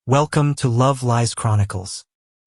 Welcome to Love Lies Chronicles.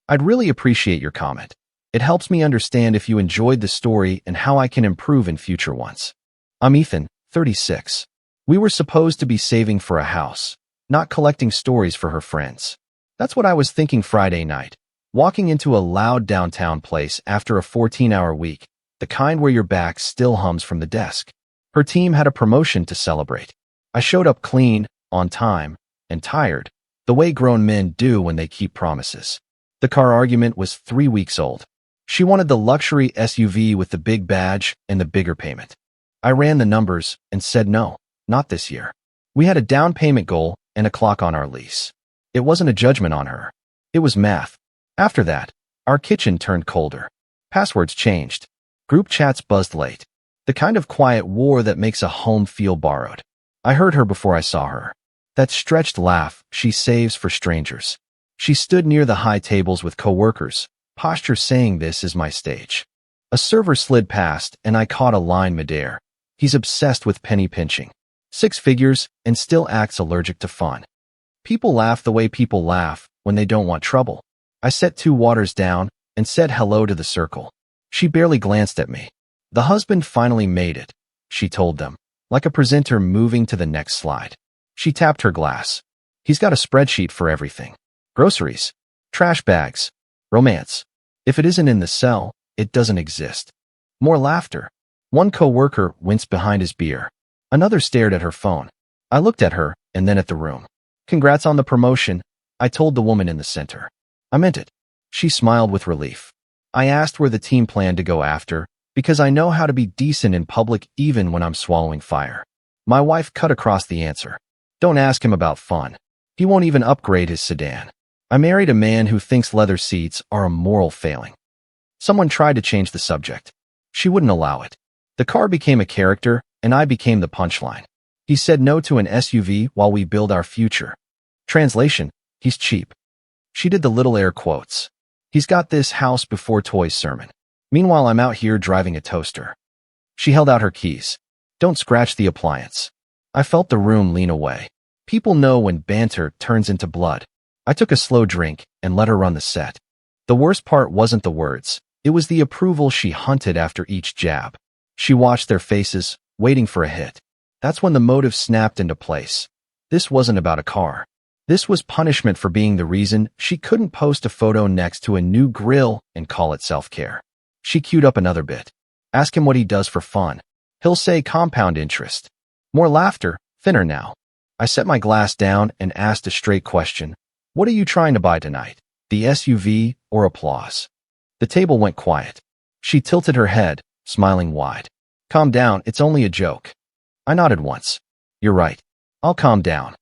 I'd really appreciate your comment. It helps me understand if you enjoyed the story and how I can improve in future ones. I'm Ethan, 36. We were supposed to be saving for a house, not collecting stories for her friends. That's what I was thinking Friday night, walking into a loud downtown place after a 14-hour week, the kind where your back still hums from the desk. Her team had a promotion to celebrate. I showed up clean, on time, and tired, the way grown men do when they keep promises. The car argument was 3 weeks old. She wanted the luxury SUV with the big badge and the bigger payment. I ran the numbers and said no, not this year. We had a down payment goal and a clock on our lease. It wasn't a judgment on her. It was math. After that, our kitchen turned colder. Passwords changed. Group chats buzzed late. The kind of quiet war that makes a home feel borrowed. I heard her before I saw her. That stretched laugh she saves for strangers. She stood near the high tables with coworkers, posture saying this is my stage. A server slid past and I caught a line midair. He's obsessed with penny pinching. 6 figures and still acts allergic to fun. People laugh the way people laugh when they don't want trouble. I set 2 waters down and said hello to the circle. She barely glanced at me. The husband finally made it, she told them, like a presenter moving to the next slide. She tapped her glass. He's got a spreadsheet for everything. Groceries, trash bags, romance. If it isn't in the cell, it doesn't exist. More laughter. One coworker winced behind his beer. Another stared at her phone. I looked at her and then at the room. Congrats on the promotion, I told the woman in the center. I meant it. She smiled with relief. I asked where the team planned to go after, because I know how to be decent in public even when I'm swallowing fire. My wife cut across the answer. Don't ask him about fun. He won't even upgrade his sedan. I married a man who thinks leather seats are a moral failing. Someone tried to change the subject. She wouldn't allow it. The car became a character, and I became the punchline. He said no to an SUV while we build our future. Translation, he's cheap. She did the little air quotes. He's got this house before toys sermon. Meanwhile, I'm out here driving a toaster. She held out her keys. Don't scratch the appliance. I felt the room lean away. People know when banter turns into blood. I took a slow drink and let her run the set. The worst part wasn't the words. It was the approval she hunted after each jab. She watched their faces, waiting for a hit. That's when the motive snapped into place. This wasn't about a car. This was punishment for being the reason she couldn't post a photo next to a new grill and call it self-care. She queued up another bit. Ask him what he does for fun. He'll say compound interest. More laughter, thinner now. I set my glass down and asked a straight question. What are you trying to buy tonight? The SUV or applause? The table went quiet. She tilted her head, smiling wide. Calm down, it's only a joke. I nodded once. You're right. I'll calm down.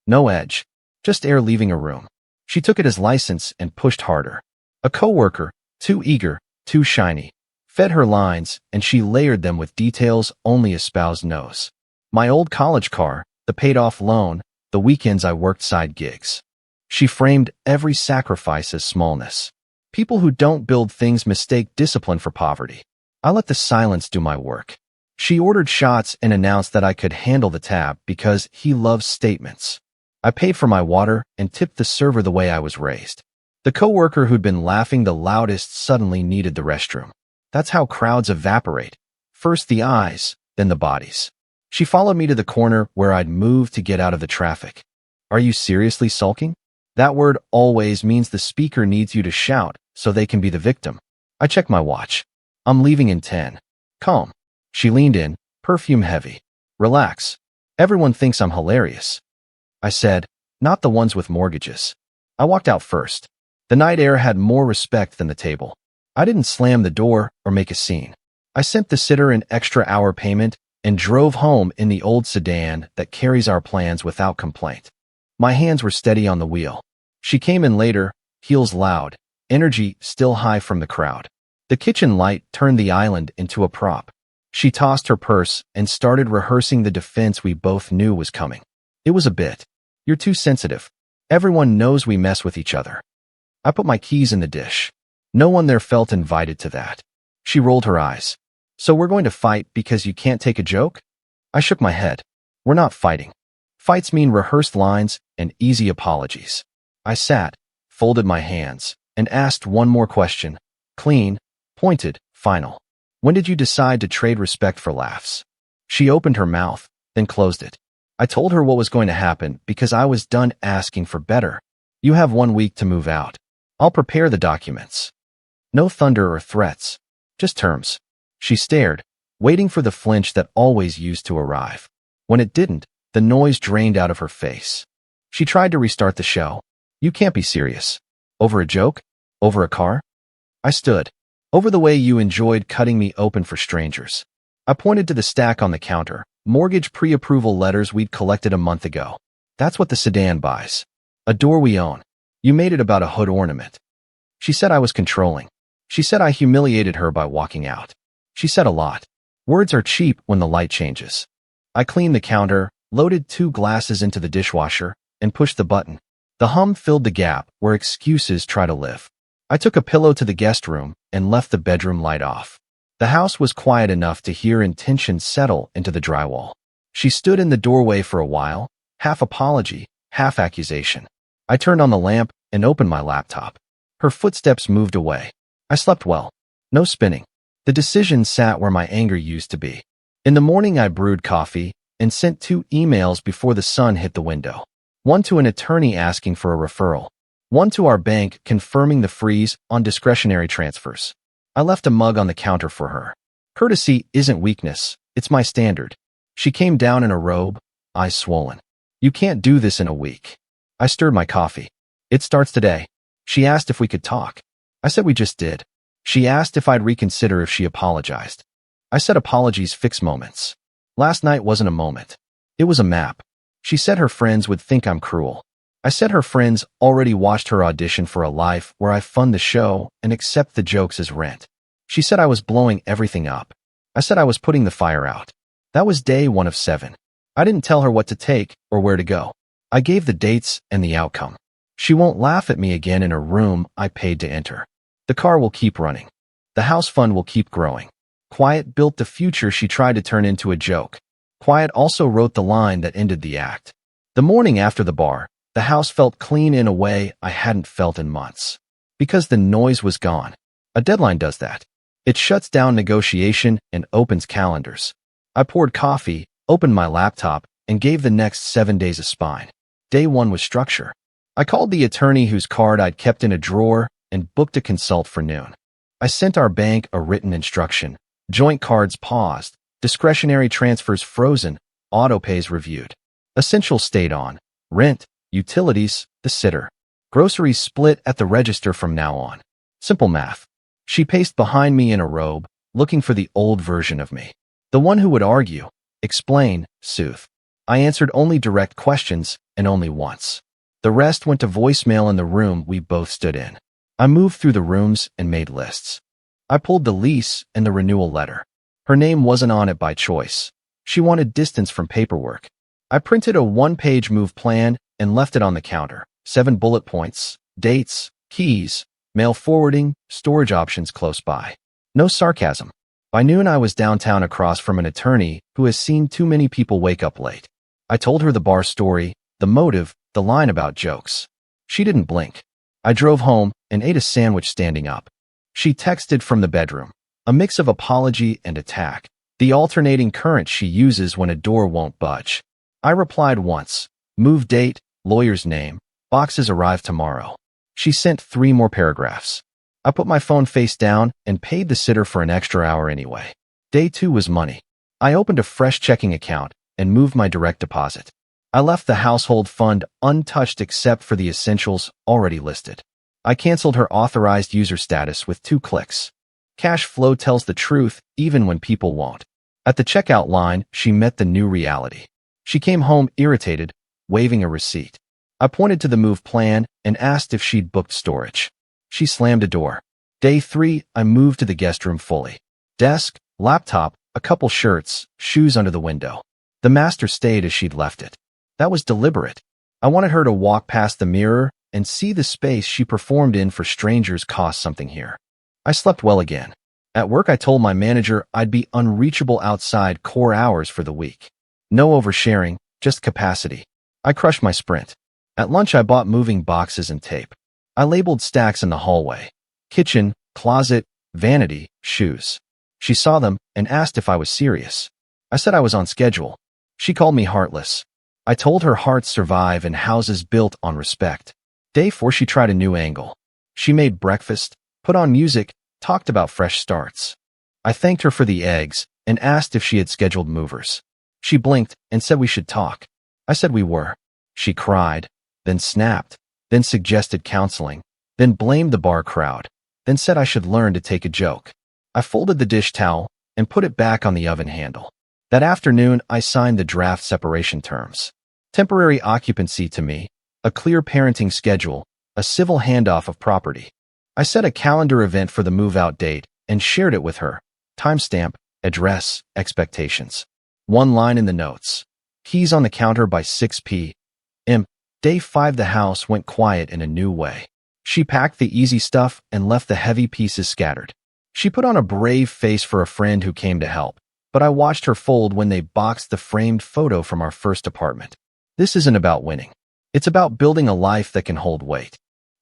No edge. Just air leaving a room. She took it as license and pushed harder. A coworker, too eager, too shiny, fed her lines, and she layered them with details only a spouse knows. My old college car, the paid-off loan, the weekends I worked side gigs. She framed every sacrifice as smallness. People who don't build things mistake discipline for poverty. I let the silence do my work. She ordered shots and announced that I could handle the tab because he loves statements. I paid for my water and tipped the server the way I was raised. The coworker who'd been laughing the loudest suddenly needed the restroom. That's how crowds evaporate. First the eyes, then the bodies. She followed me to the corner where I'd moved to get out of the traffic. Are you seriously sulking? That word always means the speaker needs you to shout so they can be the victim. I checked my watch. I'm leaving in 10. Calm. She leaned in, perfume heavy. Relax. Everyone thinks I'm hilarious. I said, not the ones with mortgages. I walked out first. The night air had more respect than the table. I didn't slam the door or make a scene. I sent the sitter an extra hour payment and drove home in the old sedan that carries our plans without complaint. My hands were steady on the wheel. She came in later, heels loud, energy still high from the crowd. The kitchen light turned the island into a prop. She tossed her purse and started rehearsing the defense we both knew was coming. It was a bit. You're too sensitive. Everyone knows we mess with each other. I put my keys in the dish. No one there felt invited to that. She rolled her eyes. So we're going to fight because you can't take a joke? I shook my head. We're not fighting. Fights mean rehearsed lines and easy apologies. I sat, folded my hands, and asked one more question. Clean, pointed, final. When did you decide to trade respect for laughs? She opened her mouth, then closed it. I told her what was going to happen because I was done asking for better. You have 1 week to move out. I'll prepare the documents. No thunder or threats, just terms. She stared, waiting for the flinch that always used to arrive. When it didn't, the noise drained out of her face. She tried to restart the show. You can't be serious. Over a joke? Over a car? I stood. Over the way you enjoyed cutting me open for strangers. I pointed to the stack on the counter, mortgage pre-approval letters we'd collected a month ago. That's what the sedan buys. A door we own. You made it about a hood ornament. She said I was controlling. She said I humiliated her by walking out. She said a lot. Words are cheap when the light changes. I cleaned the counter, loaded 2 glasses into the dishwasher, and pushed the button. The hum filled the gap where excuses try to live. I took a pillow to the guest room and left the bedroom light off. The house was quiet enough to hear intention settle into the drywall. She stood in the doorway for a while, half apology, half accusation. I turned on the lamp and opened my laptop. Her footsteps moved away. I slept well. No spinning. The decision sat where my anger used to be. In the morning I brewed coffee and sent 2 emails before the sun hit the window. One to an attorney asking for a referral. One to our bank confirming the freeze on discretionary transfers. I left a mug on the counter for her. Courtesy isn't weakness, it's my standard. She came down in a robe, eyes swollen. You can't do this in a week. I stirred my coffee. It starts today. She asked if we could talk. I said we just did. She asked if I'd reconsider if she apologized. I said apologies fix moments. Last night wasn't a moment. It was a map. She said her friends would think I'm cruel. I said her friends already watched her audition for a life where I fund the show and accept the jokes as rent. She said I was blowing everything up. I said I was putting the fire out. That was day 1 of 7. I didn't tell her what to take or where to go. I gave the dates and the outcome. She won't laugh at me again in a room I paid to enter. The car will keep running. The house fund will keep growing. Quiet built the future she tried to turn into a joke. Quiet also wrote the line that ended the act. The morning after the bar, the house felt clean in a way I hadn't felt in months. Because the noise was gone. A deadline does that. It shuts down negotiation and opens calendars. I poured coffee, opened my laptop, and gave the next 7 days a spine. Day 1 was structure. I called the attorney whose card I'd kept in a drawer and booked a consult for noon. I sent our bank a written instruction. Joint cards paused, discretionary transfers frozen, auto-pays reviewed. Essentials stayed on. Rent, utilities, the sitter. Groceries split at the register from now on. Simple math. She paced behind me in a robe, looking for the old version of me. The one who would argue, explain, soothe. I answered only direct questions, and only once. The rest went to voicemail in the room we both stood in. I moved through the rooms and made lists. I pulled the lease and the renewal letter. Her name wasn't on it by choice. She wanted distance from paperwork. I printed a 1-page move plan and left it on the counter. 7 bullet points, dates, keys, mail forwarding, storage options close by. No sarcasm. By noon I was downtown across from an attorney who has seen too many people wake up late. I told her the bar story, the motive, the line about jokes. She didn't blink. I drove home and ate a sandwich standing up. She texted from the bedroom, a mix of apology and attack, the alternating current she uses when a door won't budge. I replied once, move date, lawyer's name, boxes arrive tomorrow. She sent 3 more paragraphs. I put my phone face down and paid the sitter for an extra hour anyway. Day 2 was money. I opened a fresh checking account and moved my direct deposit. I left the household fund untouched except for the essentials already listed. I canceled her authorized user status with 2 clicks. Cash flow tells the truth even when people won't. At the checkout line, she met the new reality. She came home irritated, waving a receipt. I pointed to the move plan and asked if she'd booked storage. She slammed a door. Day 3, I moved to the guest room fully. Desk, laptop, a couple shirts, shoes under the window. The master stayed as she'd left it. That was deliberate. I wanted her to walk past the mirror and see the space she performed in for strangers cost something here. I slept well again. At work I told my manager I'd be unreachable outside core hours for the week. No oversharing, just capacity. I crushed my sprint. At lunch, I bought moving boxes and tape. I labeled stacks in the hallway: kitchen, closet, vanity, shoes. She saw them and asked if I was serious. I said I was on schedule. She called me heartless. I told her hearts survive and houses built on respect. Day 4, she tried a new angle. She made breakfast, put on music, talked about fresh starts. I thanked her for the eggs and asked if she had scheduled movers. She blinked and said we should talk. I said we were. She cried, then snapped, then suggested counseling, then blamed the bar crowd, then said I should learn to take a joke. I folded the dish towel and put it back on the oven handle. That afternoon, I signed the draft separation terms. Temporary occupancy to me, a clear parenting schedule, a civil handoff of property. I set a calendar event for the move-out date and shared it with her. Timestamp, address, expectations. One line in the notes. Keys on the counter by 6 p.m. Day 5, the house went quiet in a new way. She packed the easy stuff and left the heavy pieces scattered. She put on a brave face for a friend who came to help, but I watched her fold when they boxed the framed photo from our first apartment. This isn't about winning. It's about building a life that can hold weight.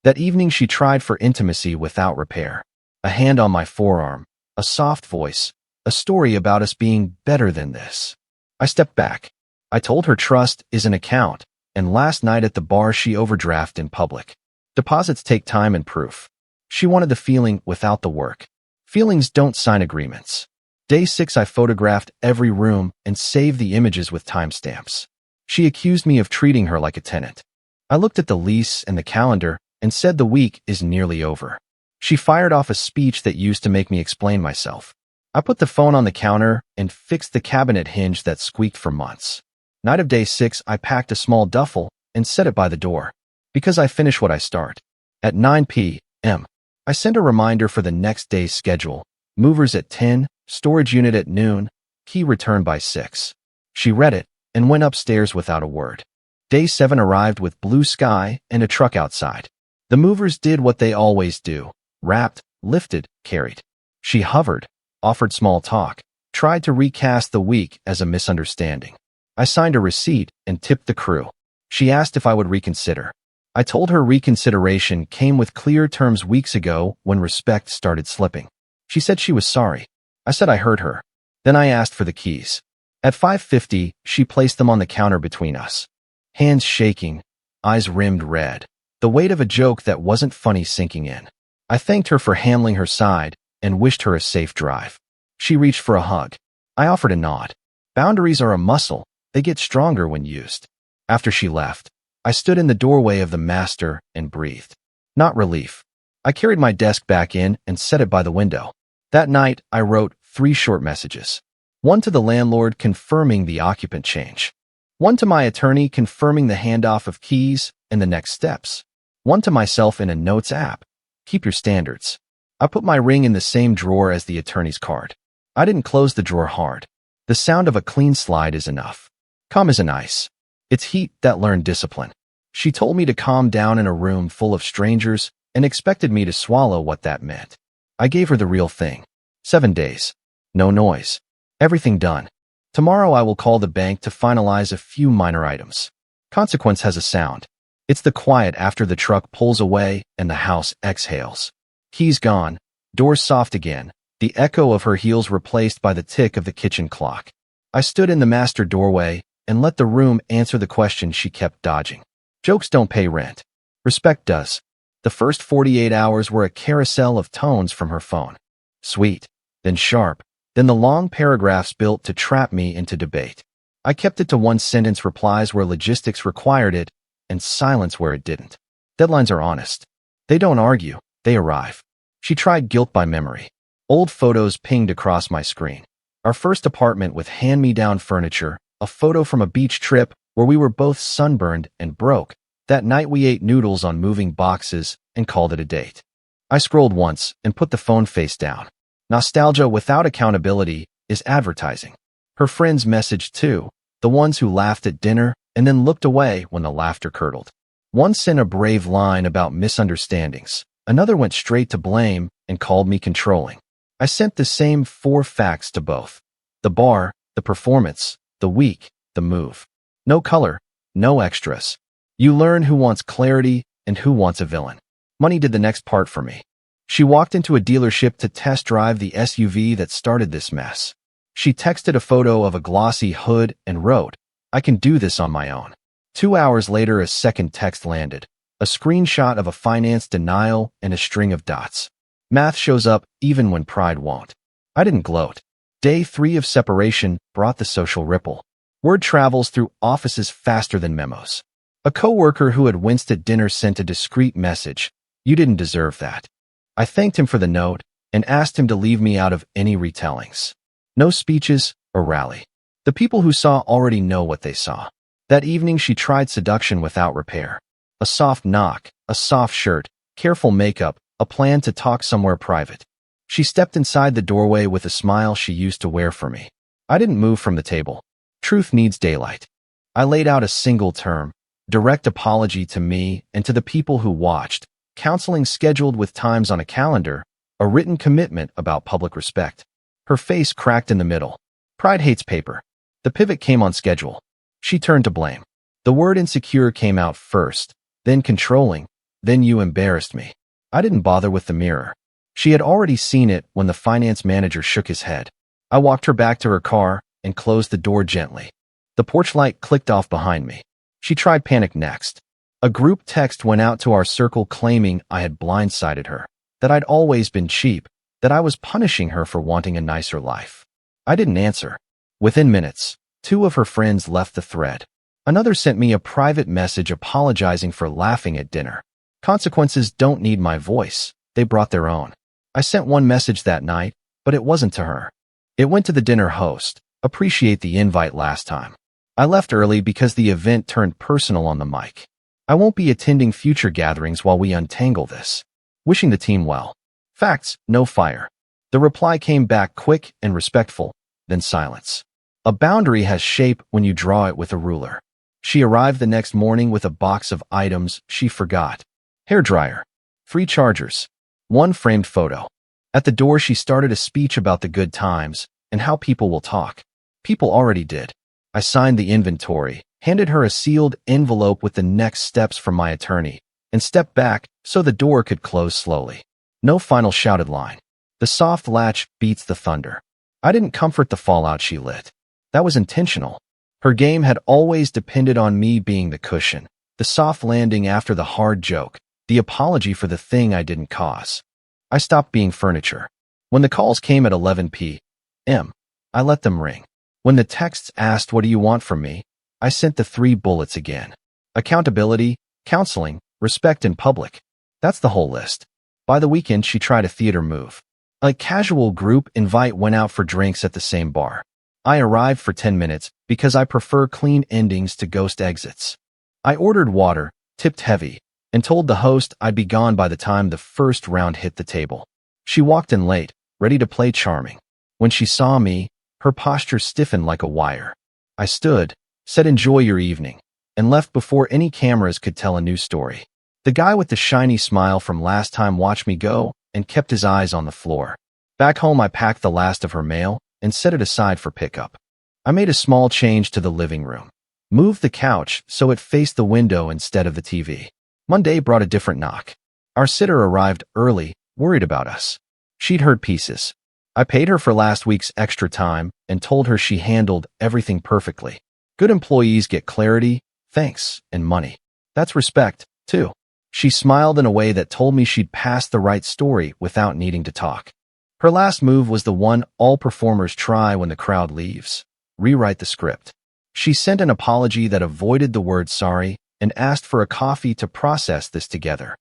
That evening, she tried for intimacy without repair. A hand on my forearm, a soft voice, a story about us being better than this. I stepped back. I told her trust is an account, and last night at the bar she overdrafted in public. Deposits take time and proof. She wanted the feeling without the work. Feelings don't sign agreements. Day 6, I photographed every room and saved the images with timestamps. She accused me of treating her like a tenant. I looked at the lease and the calendar and said the week is nearly over. She fired off a speech that used to make me explain myself. I put the phone on the counter and fixed the cabinet hinge that squeaked for months. Night of day 6, I packed a small duffel and set it by the door. Because I finish what I start. At 9 p.m., I sent a reminder for the next day's schedule. Movers at 10, storage unit at noon, key return by 6. She read it and went upstairs without a word. Day 7 arrived with blue sky and a truck outside. The movers did what they always do: wrapped, lifted, carried. She hovered, offered small talk, tried to recast the week as a misunderstanding. I signed a receipt and tipped the crew. She asked if I would reconsider. I told her reconsideration came with clear terms weeks ago when respect started slipping. She said she was sorry. I said I heard her. Then I asked for the keys. At 5:50, she placed them on the counter between us. Hands shaking, eyes rimmed red, the weight of a joke that wasn't funny sinking in. I thanked her for handling her side and wished her a safe drive. She reached for a hug. I offered a nod. Boundaries are a muscle. They get stronger when used. After she left, I stood in the doorway of the master and breathed. Not relief. I carried my desk back in and set it by the window. That night, I wrote 3 short messages. One to the landlord confirming the occupant change. One to my attorney confirming the handoff of keys and the next steps. One to myself in a notes app. Keep your standards. I put my ring in the same drawer as the attorney's card. I didn't close the drawer hard. The sound of a clean slide is enough. Calm isn't ice. It's heat that learned discipline. She told me to calm down in a room full of strangers and expected me to swallow what that meant. I gave her the real thing. 7 days. No noise. Everything done. Tomorrow I will call the bank to finalize a few minor items. Consequence has a sound. It's the quiet after the truck pulls away and the house exhales. Keys gone, doors soft again, the echo of her heels replaced by the tick of the kitchen clock. I stood in the master doorway and let the room answer the question she kept dodging. Jokes don't pay rent. Respect does. The first 48 hours were a carousel of tones from her phone. Sweet, then sharp, then the long paragraphs built to trap me into debate. I kept it to one-sentence replies where logistics required it and silence where it didn't. Deadlines are honest. They don't argue, they arrive. She tried guilt by memory. Old photos pinged across my screen. Our first apartment with hand-me-down furniture, a photo from a beach trip where we were both sunburned and broke. That night we ate noodles on moving boxes and called it a date. I scrolled once and put the phone face down. Nostalgia without accountability is advertising. Her friends messaged too, the ones who laughed at dinner and then looked away when the laughter curdled. One sent a brave line about misunderstandings. Another went straight to blame and called me controlling. I sent the same 4 facts to both. The bar, the performance, the week, the move. No color, no extras. You learn who wants clarity and who wants a villain. Money did the next part for me. She walked into a dealership to test drive the SUV that started this mess. She texted a photo of a glossy hood and wrote, "I can do this on my own." 2 hours later, a second text landed, a screenshot of a finance denial and a string of dots. Math shows up even when pride won't. I didn't gloat. Day 3 of separation brought the social ripple. Word travels through offices faster than memos. A coworker who had winced at dinner sent a discreet message, "You didn't deserve that." I thanked him for the note and asked him to leave me out of any retellings. No speeches or rally. The people who saw already know what they saw. That evening she tried seduction without repair. A soft knock, a soft shirt, careful makeup, a plan to talk somewhere private. She stepped inside the doorway with a smile she used to wear for me. I didn't move from the table. Truth needs daylight. I laid out a single term, direct apology to me and to the people who watched, counseling scheduled with times on a calendar, a written commitment about public respect. Her face cracked in the middle. Pride hates paper. The pivot came on schedule. She turned to blame. The word insecure came out first, then controlling, then you embarrassed me. I didn't bother with the mirror. She had already seen it when the finance manager shook his head. I walked her back to her car and closed the door gently. The porch light clicked off behind me. She tried panic next. A group text went out to our circle claiming I had blindsided her, that I'd always been cheap, that I was punishing her for wanting a nicer life. I didn't answer. Within minutes, 2 of her friends left the thread. Another sent me a private message apologizing for laughing at dinner. Consequences don't need my voice. They brought their own. I sent one message that night, but it wasn't to her. It went to the dinner host. Appreciate the invite last time. I left early because the event turned personal on the mic. I won't be attending future gatherings while we untangle this. Wishing the team well. Facts, no fire. The reply came back quick and respectful, then silence. A boundary has shape when you draw it with a ruler. She arrived the next morning with a box of items she forgot. Hairdryer. 3 chargers. 1 framed photo. At the door she started a speech about the good times and how people will talk. People already did. I signed the inventory, handed her a sealed envelope with the next steps from my attorney, and stepped back so the door could close slowly. No final shouted line. The soft latch beats the thunder. I didn't comfort the fallout she lit. That was intentional. Her game had always depended on me being the cushion, the soft landing after the hard joke, the apology for the thing I didn't cause. I stopped being furniture. When the calls came at 11 p.m., I let them ring. When the texts asked, "What do you want from me?" I sent the 3 bullets again. Accountability, counseling, respect in public. That's the whole list. By the weekend, she tried a theater move. A casual group invite went out for drinks at the same bar. I arrived for 10 minutes because I prefer clean endings to ghost exits. I ordered water, tipped heavy, and told the host I'd be gone by the time the first round hit the table. She walked in late, ready to play charming. When she saw me, her posture stiffened like a wire. I stood, said enjoy your evening, and left before any cameras could tell a new story. The guy with the shiny smile from last time watched me go and kept his eyes on the floor. Back home, I packed the last of her mail and set it aside for pickup. I made a small change to the living room. Moved the couch so it faced the window instead of the TV. Monday brought a different knock. Our sitter arrived early, worried about us. She'd heard pieces. I paid her for last week's extra time and told her she handled everything perfectly. Good employees get clarity, thanks, and money. That's respect, too. She smiled in a way that told me she'd passed the right story without needing to talk. Her last move was the one all performers try when the crowd leaves: rewrite the script. She sent an apology that avoided the word sorry and asked for a coffee to process this together.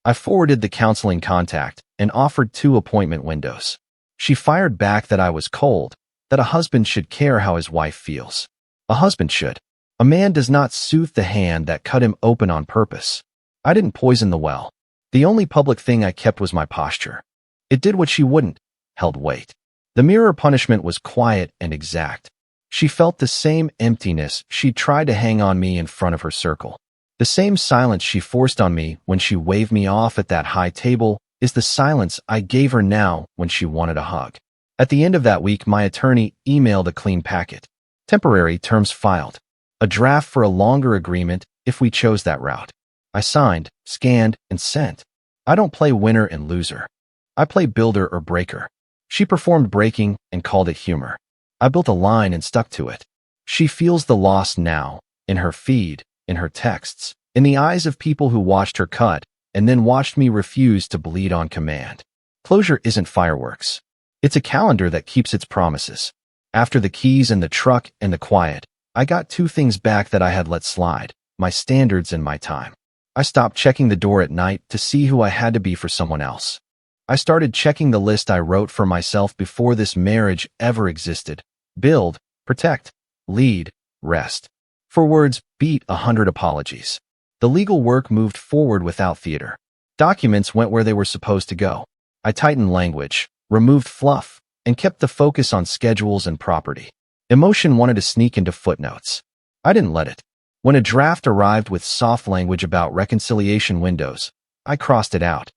I forwarded the counseling contact and offered 2 appointment windows. She fired back that I was cold, that a husband should care how his wife feels. A husband should. A man does not soothe the hand that cut him open on purpose. I didn't poison the well. The only public thing I kept was my posture. It did what she wouldn't, held weight. The mirror punishment was quiet and exact. She felt the same emptiness she'd tried to hang on me in front of her circle. The same silence she forced on me when she waved me off at that high table is the silence I gave her now when she wanted a hug. At the end of that week, my attorney emailed a clean packet. Temporary terms filed. A draft for a longer agreement if we chose that route. I signed, scanned, and sent. I don't play winner and loser. I play builder or breaker. She performed breaking and called it humor. I built a line and stuck to it. She feels the loss now, in her feed, in her texts, in the eyes of people who watched her cut and then watched me refuse to bleed on command. Closure isn't fireworks. It's a calendar that keeps its promises. After the keys and the truck and the quiet, I got two things back that I had let slide: my standards and my time. I stopped checking the door at night to see who I had to be for someone else. I started checking the list I wrote for myself before this marriage ever existed: build, protect, lead, rest. For words, beat 100 apologies. The legal work moved forward without theater. Documents went where they were supposed to go. I tightened language, removed fluff, and kept the focus on schedules and property. Emotion wanted to sneak into footnotes. I didn't let it. When a draft arrived with soft language about reconciliation windows, I crossed it out.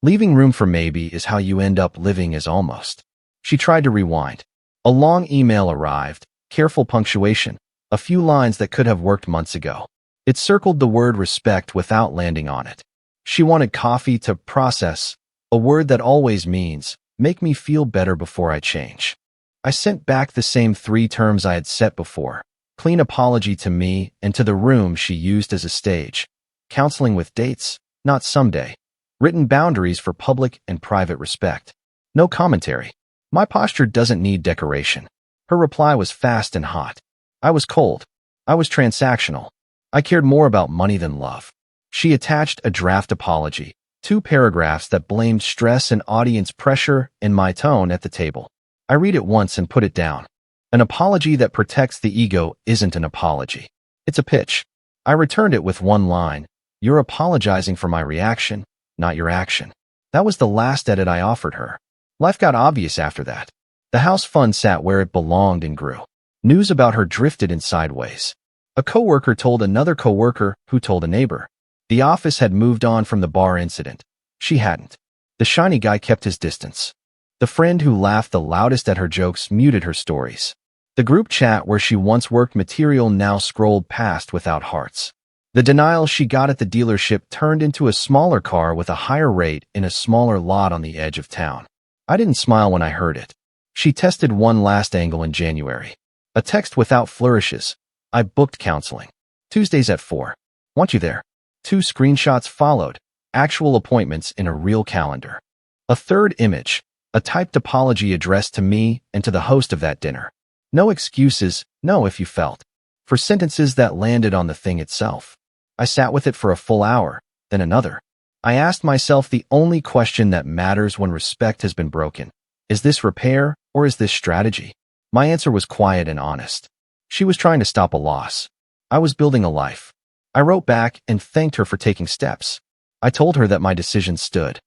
Leaving room for maybe is how you end up living as almost. She tried to rewind. A long email arrived, careful punctuation, a few lines that could have worked months ago. It circled the word respect without landing on it. She wanted coffee to process, a word that always means, make me feel better before I change. I sent back the same 3 terms I had set before: clean apology to me and to the room she used as a stage. Counseling with dates, not someday. Written boundaries for public and private respect. No commentary. My posture doesn't need decoration. Her reply was fast and hot. I was cold. I was transactional. I cared more about money than love. She attached a draft apology, 2 paragraphs that blamed stress and audience pressure in my tone at the table. I read it once and put it down. An apology that protects the ego isn't an apology. It's a pitch. I returned it with one line: you're apologizing for my reaction, not your action. That was the last edit I offered her. Life got obvious after that. The house fund sat where it belonged and grew. News about her drifted in sideways. A coworker told another coworker who told a neighbor. The office had moved on from the bar incident. She hadn't. The shiny guy kept his distance. The friend who laughed the loudest at her jokes muted her stories. The group chat where she once worked material now scrolled past without hearts. The denial she got at the dealership turned into a smaller car with a higher rate in a smaller lot on the edge of town. I didn't smile when I heard it. She tested one last angle in January. A text without flourishes. I booked counseling. Tuesdays at 4. Want you there. 2 screenshots followed. Actual appointments in a real calendar. A 3rd image. A typed apology addressed to me and to the host of that dinner. No excuses, no if you felt. For sentences that landed on the thing itself. I sat with it for a full hour, then another. I asked myself the only question that matters when respect has been broken. Is this repair or is this strategy? My answer was quiet and honest. She was trying to stop a loss. I was building a life. I wrote back and thanked her for taking steps. I told her that my decision stood.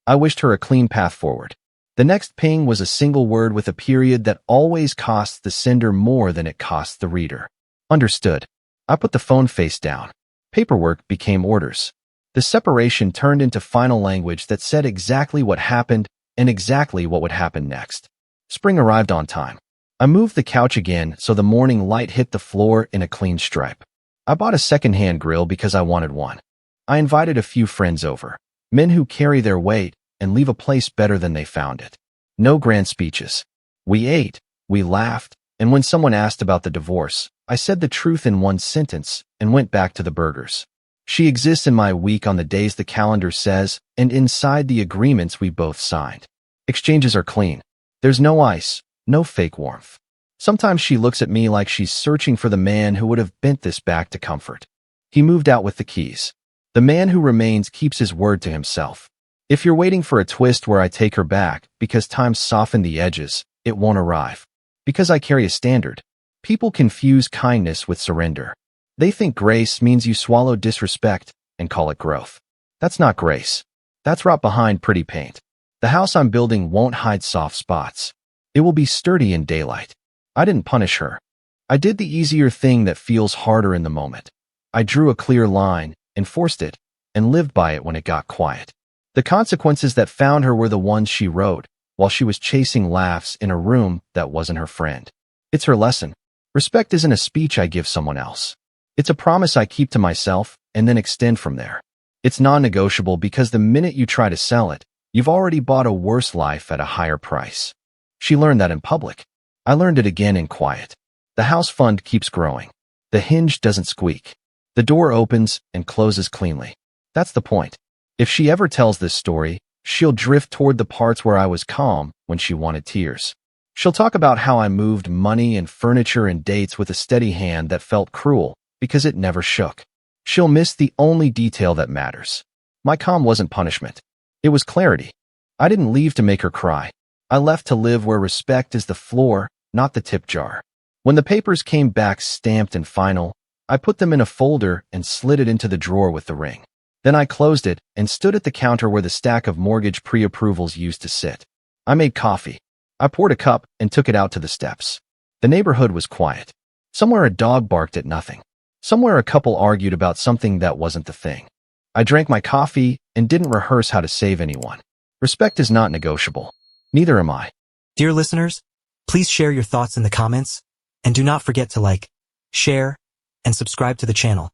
I wished her a clean path forward. The next ping was a single word with a period that always costs the sender more than it costs the reader. Understood. I put the phone face down. Paperwork became orders. The separation turned into final language that said exactly what happened and exactly what would happen next. Spring arrived on time. I moved the couch again so the morning light hit the floor in a clean stripe. I bought a secondhand grill because I wanted one. I invited a few friends over, men who carry their weight and leave a place better than they found it. No grand speeches. We ate, we laughed, and when someone asked about the divorce, I said the truth in one sentence and went back to the burgers. She exists in my week on the days the calendar says and inside the agreements we both signed. Exchanges are clean. There's no ice, no fake warmth. Sometimes she looks at me like she's searching for the man who would have bent this back to comfort. He moved out with the keys. The man who remains keeps his word to himself. If you're waiting for a twist where I take her back because time's softened the edges, it won't arrive. Because I carry a standard. People confuse kindness with surrender. They think grace means you swallow disrespect and call it growth. That's not grace. That's rot behind pretty paint. The house I'm building won't hide soft spots. It will be sturdy in daylight. I didn't punish her. I did the easier thing that feels harder in the moment. I drew a clear line, enforced it, and lived by it when it got quiet. The consequences that found her were the ones she wrote while she was chasing laughs in a room that wasn't her friend. It's her lesson. Respect isn't a speech I give someone else. It's a promise I keep to myself and then extend from there. It's non-negotiable because the minute you try to sell it, you've already bought a worse life at a higher price. She learned that in public. I learned it again in quiet. The house fund keeps growing. The hinge doesn't squeak. The door opens and closes cleanly. That's the point. If she ever tells this story, she'll drift toward the parts where I was calm when she wanted tears. She'll talk about how I moved money and furniture and dates with a steady hand that felt cruel because it never shook. She'll miss the only detail that matters. My calm wasn't punishment. It was clarity. I didn't leave to make her cry. I left to live where respect is the floor, not the tip jar. When the papers came back stamped and final, I put them in a folder and slid it into the drawer with the ring. Then I closed it and stood at the counter where the stack of mortgage pre-approvals used to sit. I made coffee. I poured a cup and took it out to the steps. The neighborhood was quiet. Somewhere a dog barked at nothing. Somewhere a couple argued about something that wasn't the thing. I drank my coffee and didn't rehearse how to save anyone. Respect is not negotiable. Neither am I. Dear listeners, please share your thoughts in the comments, and do not forget to like, share, and subscribe to the channel.